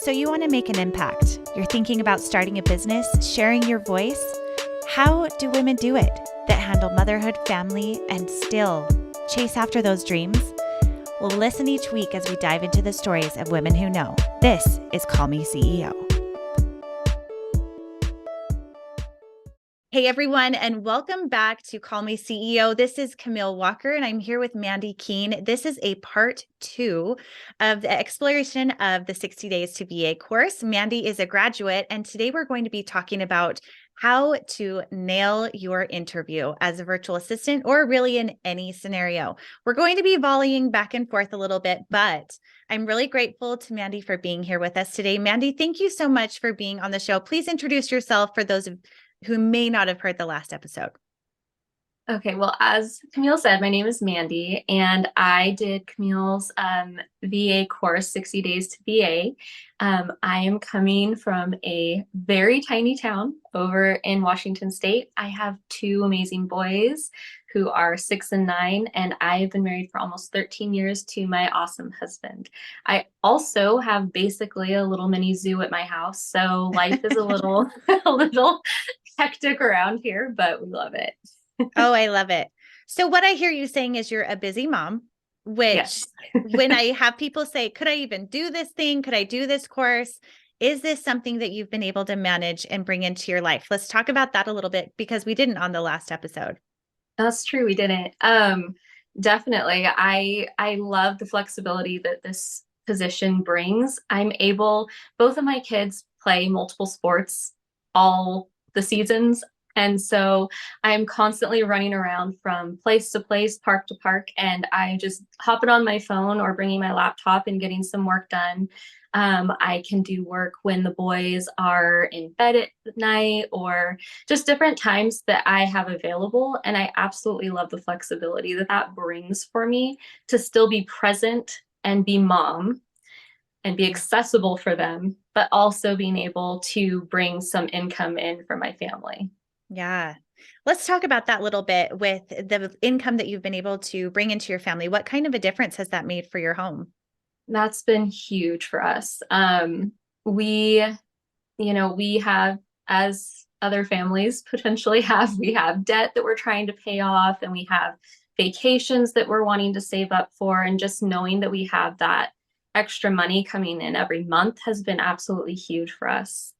So you want to make an impact. You're thinking about starting a business, sharing your voice. How do women do it that handle motherhood, family, and still chase after those dreams? Well, listen each week as we dive into the stories of women who know. This is Call Me CEO. Hey everyone, and welcome back to Call Me CEO. This is Camille Walker, and I'm here with Mandi Love-Keen. This is a part 2 of the exploration of the 60 Days to VA course. Mandi is a graduate, and today we're going to be talking about how to nail your interview as a virtual assistant, or really in any scenario. We're going to be volleying back and forth a little bit, but I'm really grateful to Mandi for being here with us today. Mandi, thank you so much for being on the show. Please introduce yourself for those who may not have heard the last episode. Okay, well, as Camille said, my name is Mandi, and I did Camille's VA course, 60 Days to VA. I am coming from a very tiny town over in Washington State. I have 2 amazing boys who are 6 and 9, and I have been married for almost 13 years to my awesome husband. I also have basically a little mini zoo at my house, so life is a little hectic around here, but we love it. Oh, I love it. So what I hear you saying is you're a busy mom, which Yes. when I have people say, could I even do this thing? Could I do this course? Is this something that you've been able to manage and bring into your life? Let's talk about that a little bit because we didn't on the last episode. That's true. We didn't. Definitely. I love the flexibility that this position brings. Both of my kids play multiple sports all the seasons. And so I'm constantly running around from place to place, park to park, and I just hop it on my phone or bringing my laptop and getting some work done. I can do work when the boys are in bed at night or just different times that I have available. And I absolutely love the flexibility that that brings for me to still be present and be mom and be accessible for them, but also being able to bring some income in for my family. Yeah. Let's talk about that a little bit with the income that you've been able to bring into your family. What kind of a difference has that made for your home? That's been huge for us. We have, as other families potentially have, we have debt that we're trying to pay off, and we have vacations that we're wanting to save up for. And just knowing that we have that extra money coming in every month has been absolutely huge for us.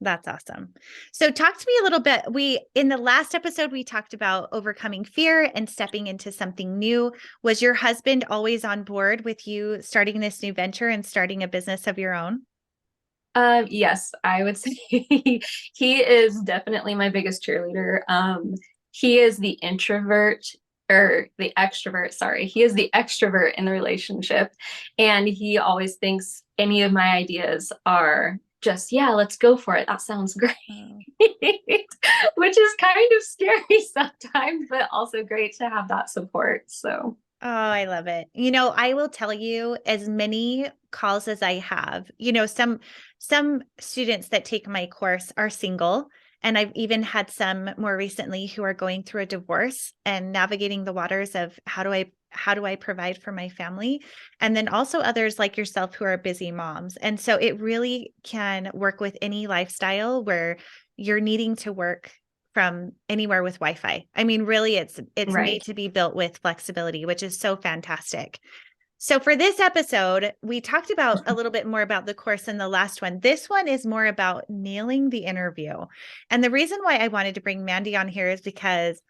That's awesome. So talk to me a little bit. In the last episode, we talked about overcoming fear and stepping into something new. Was your husband always on board with you starting this new venture and starting a business of your own? Yes, I would say he is definitely my biggest cheerleader. He is the introvert or the extrovert, sorry. He is the extrovert in the relationship, and he always thinks any of my ideas are just, yeah, let's go for it. That sounds great. Which is kind of scary sometimes, but also great to have that support. So Oh, I love it. I will tell you, as many calls as I have, some students that take my course are single, and I've even had some more recently who are going through a divorce and navigating the waters of how do I provide for my family? And then also others like yourself who are busy moms. And so it really can work with any lifestyle where you're needing to work from anywhere with Wi-Fi. I mean, really, it's right. made to be built with flexibility, which is so fantastic. So for this episode, we talked about a little bit more about the course in the last one. This one is more about nailing the interview. And the reason why I wanted to bring Mandi on here is because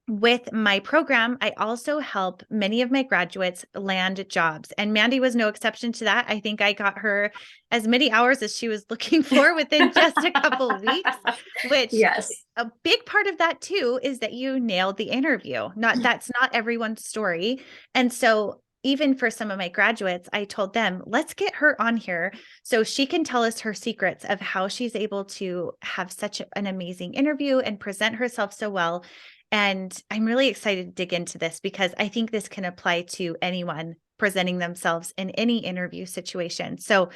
with my program, I also help many of my graduates land jobs, and Mandi was no exception to that. I think I got her as many hours as she was looking for within just a couple of weeks, which Yes. a big part of that too is that you nailed the interview. That's not everyone's story. And so even for some of my graduates, I told them, let's get her on here so she can tell us her secrets of how she's able to have such an amazing interview and present herself so well. And I'm really excited to dig into this because I think this can apply to anyone presenting themselves in any interview situation. So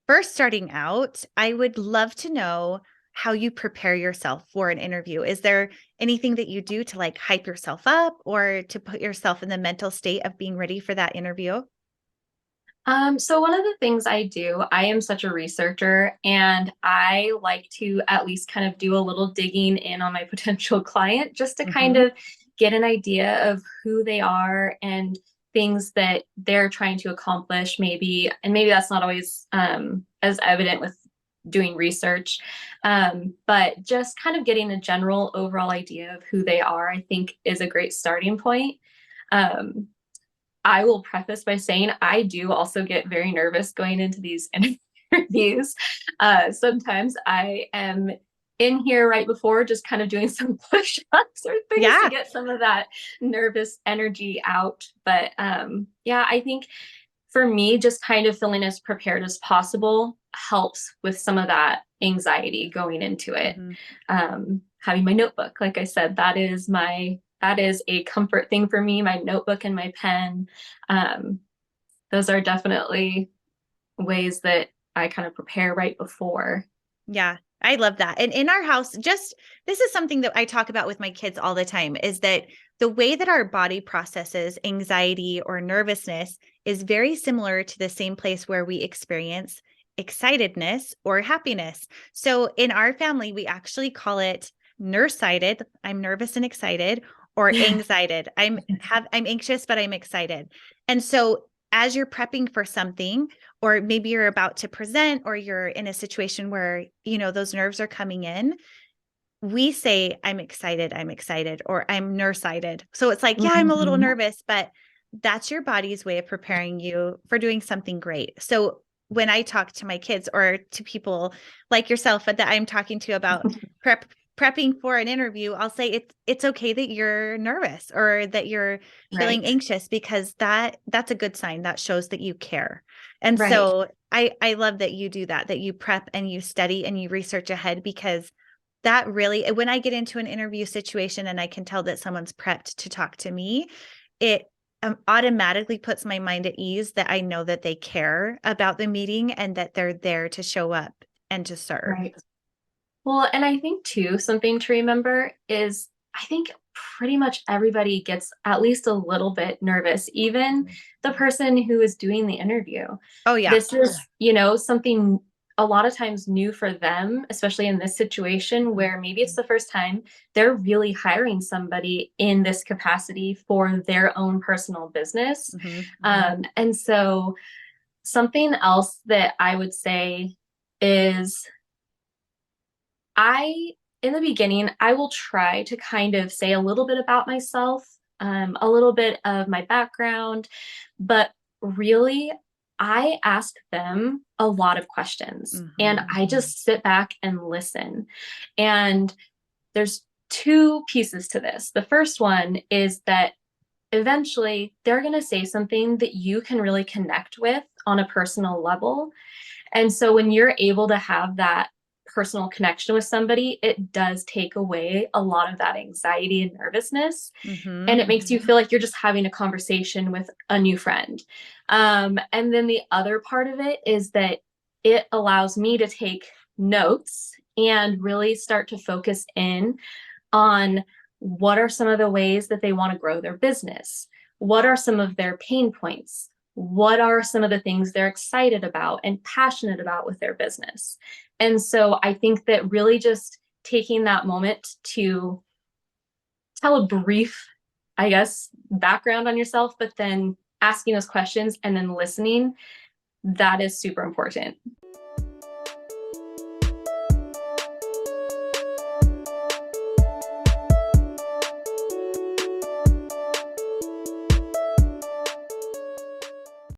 first, starting out, I would love to know how you prepare yourself for an interview. Is there anything that you do to like hype yourself up or to put yourself in the mental state of being ready for that interview? So one of the things I do, I am such a researcher and I like to at least kind of do a little digging in on my potential client just to kind Hmm. of get an idea of who they are and things that they're trying to accomplish, maybe, and maybe that's not always as evident with doing research, but just kind of getting a general overall idea of who they are, I think is a great starting point. Um, I will preface by saying I do also get very nervous going into these interviews. Sometimes I am in here right before just kind of doing some push-ups or things to Yeah. get some of that nervous energy out. But yeah, I think for me, just kind of feeling as prepared as possible helps with some of that anxiety going into it. Hmm. Having my notebook, like I said, that is a comfort thing for me. My notebook and my pen, um, those are definitely ways that I kind of prepare right before. Yeah, I love that. And in our house, just this is something that I talk about with my kids all the time is that the way that our body processes anxiety or nervousness is very similar to the same place where we experience excitedness or happiness. So in our family, we actually call it nurse-sided. I'm nervous and excited, or anxiety. I'm anxious, but I'm excited. And so as you're prepping for something, or maybe you're about to present or you're in a situation where, those nerves are coming in, we say, I'm excited, or I'm nerve-sided. So it's like, yeah, I'm a little Mhm. nervous, but that's your body's way of preparing you for doing something great. So when I talk to my kids or to people like yourself that I'm talking to about prepping for an interview, I'll say it's okay that you're nervous or that you're feeling Right, anxious, because that's a good sign. That shows that you care. And right, so I love that you do that you prep and you study and you research ahead, because that really, when I get into an interview situation and I can tell that someone's prepped to talk to me, it automatically puts my mind at ease that I know that they care about the meeting and that they're there to show up and to serve. right. Well, and I think too, something to remember is I think pretty much everybody gets at least a little bit nervous, even the person who is doing the interview. Oh, yeah. This is, something a lot of times new for them, especially in this situation where maybe it's the first time they're really hiring somebody in this capacity for their own personal business. Mm-hmm. And so something else that I would say is I, in the beginning, I will try to kind of say a little bit about myself, a little bit of my background, but really, I ask them a lot of questions and Mm-hmm. I just sit back and listen. And there's two pieces to this. The first one is that eventually they're going to say something that you can really connect with on a personal level. And so when you're able to have that personal connection with somebody, it does take away a lot of that anxiety and nervousness. Mm-hmm. And it makes you feel like you're just having a conversation with a new friend. And then the other part of it is that it allows me to take notes and really start to focus in on what are some of the ways that they want to grow their business? What are some of their pain points? What are some of the things they're excited about and passionate about with their business? And so I think that really just taking that moment to tell a brief, I guess, background on yourself, but then asking those questions and then listening, that is super important.